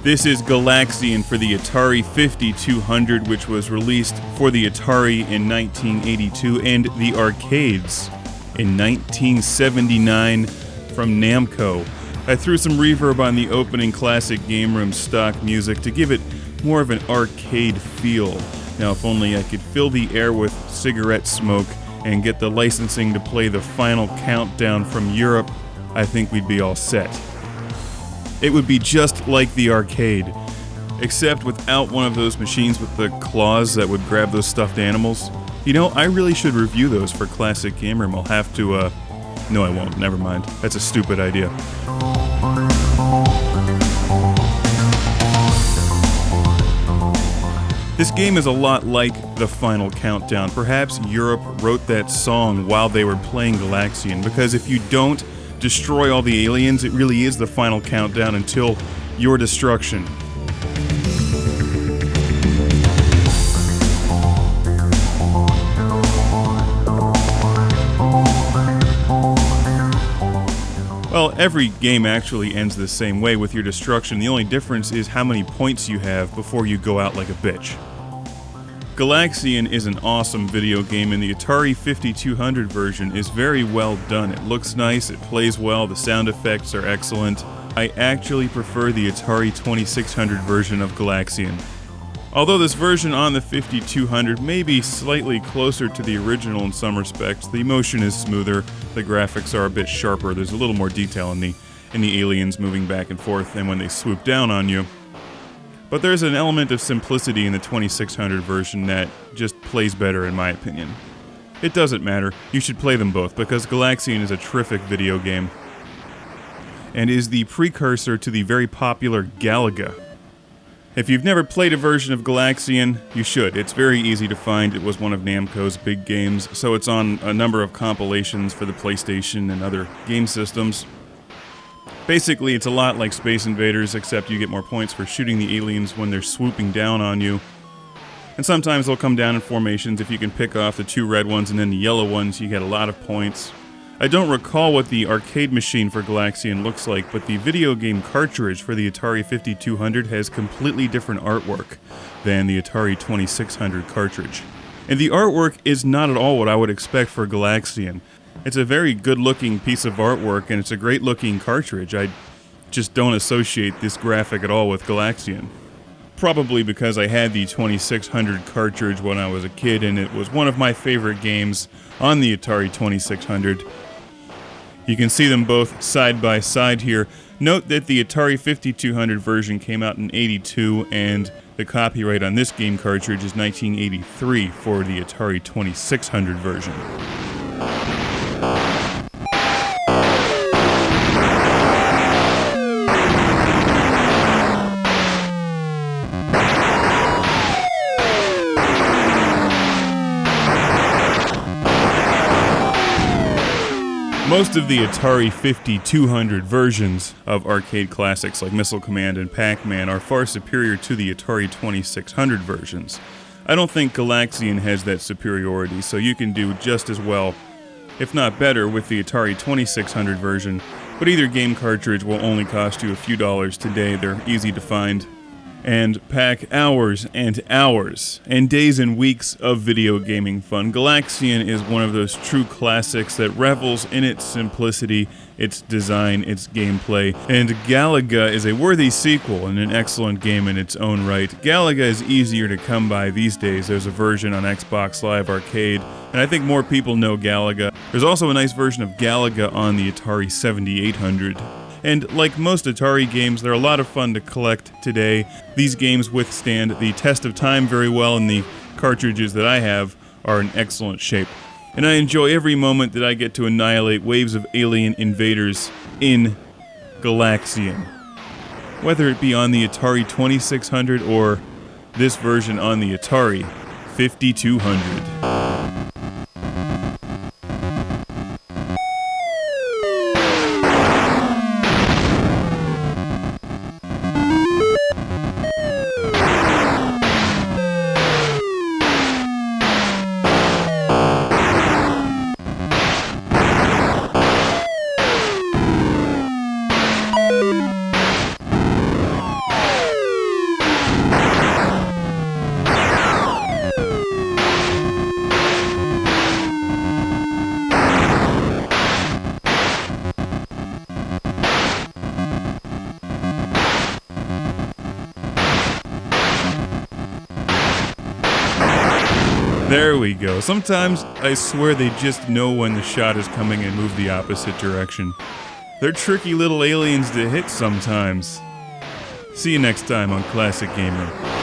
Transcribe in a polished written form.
This is Galaxian for the Atari 5200, which was released for the Atari in 1982 and the arcades in 1979 from Namco. I threw some reverb on the opening classic game room stock music to give it more of an arcade feel. Now, if only I could fill the air with cigarette smoke and get the licensing to play the final countdown from Europe, I think we'd be all set. It would be just like the arcade, except without one of those machines with the claws that would grab those stuffed animals. You know, I really should review those for Classic Game Room. I'll have to, no I won't, never mind. That's a stupid idea. This game is a lot like the final countdown. Perhaps Europe wrote that song while they were playing Galaxian, because if you don't destroy all the aliens, it really is the final countdown until your destruction. Well, every game actually ends the same way with your destruction. The only difference is how many points you have before you go out like a bitch. Galaxian is an awesome video game, and the Atari 5200 version is very well done. It looks nice, it plays well, the sound effects are excellent. I actually prefer the Atari 2600 version of Galaxian. Although this version on the 5200 may be slightly closer to the original in some respects, the motion is smoother, the graphics are a bit sharper, there's a little more detail in the aliens moving back and forth and when they swoop down on you. But there's an element of simplicity in the 2600 version that just plays better in my opinion. It doesn't matter, you should play them both because Galaxian is a terrific video game and is the precursor to the very popular Galaga. If you've never played a version of Galaxian, you should. It's very easy to find. It was one of Namco's big games, so it's on a number of compilations for the PlayStation and other game systems. Basically, it's a lot like Space Invaders, except you get more points for shooting the aliens when they're swooping down on you. And sometimes they'll come down in formations. If you can pick off the two red ones and then the yellow ones, you get a lot of points. I don't recall what the arcade machine for Galaxian looks like, but the video game cartridge for the Atari 5200 has completely different artwork than the Atari 2600 cartridge. And the artwork is not at all what I would expect for Galaxian. It's a very good-looking piece of artwork, and it's a great-looking cartridge. I just don't associate this graphic at all with Galaxian. Probably because I had the 2600 cartridge when I was a kid, and it was one of my favorite games on the Atari 2600. You can see them both side by side here. Note that the Atari 5200 version came out in '82, and the copyright on this game cartridge is 1983 for the Atari 2600 version. Most of the Atari 5200 versions of arcade classics like Missile Command and Pac-Man are far superior to the Atari 2600 versions. I don't think Galaxian has that superiority, so you can do just as well, if not better, with the Atari 2600 version, but either game cartridge will only cost you a few dollars today. They're easy to find and pack hours and hours and days and weeks of video gaming fun. Galaxian is one of those true classics that revels in its simplicity, its design, its gameplay, and Galaga is a worthy sequel and an excellent game in its own right. Galaga is easier to come by these days. There's a version on Xbox Live Arcade, and I think more people know Galaga. There's also a nice version of Galaga on the Atari 7800. And like most Atari games, they're a lot of fun to collect today. These games withstand the test of time very well, and the cartridges that I have are in excellent shape. And I enjoy every moment that I get to annihilate waves of alien invaders in Galaxian. Whether it be on the Atari 2600 or this version on the Atari 5200. There we go. Sometimes I swear they just know when the shot is coming and move the opposite direction. They're tricky little aliens to hit sometimes. See you next time on Classic Gamer.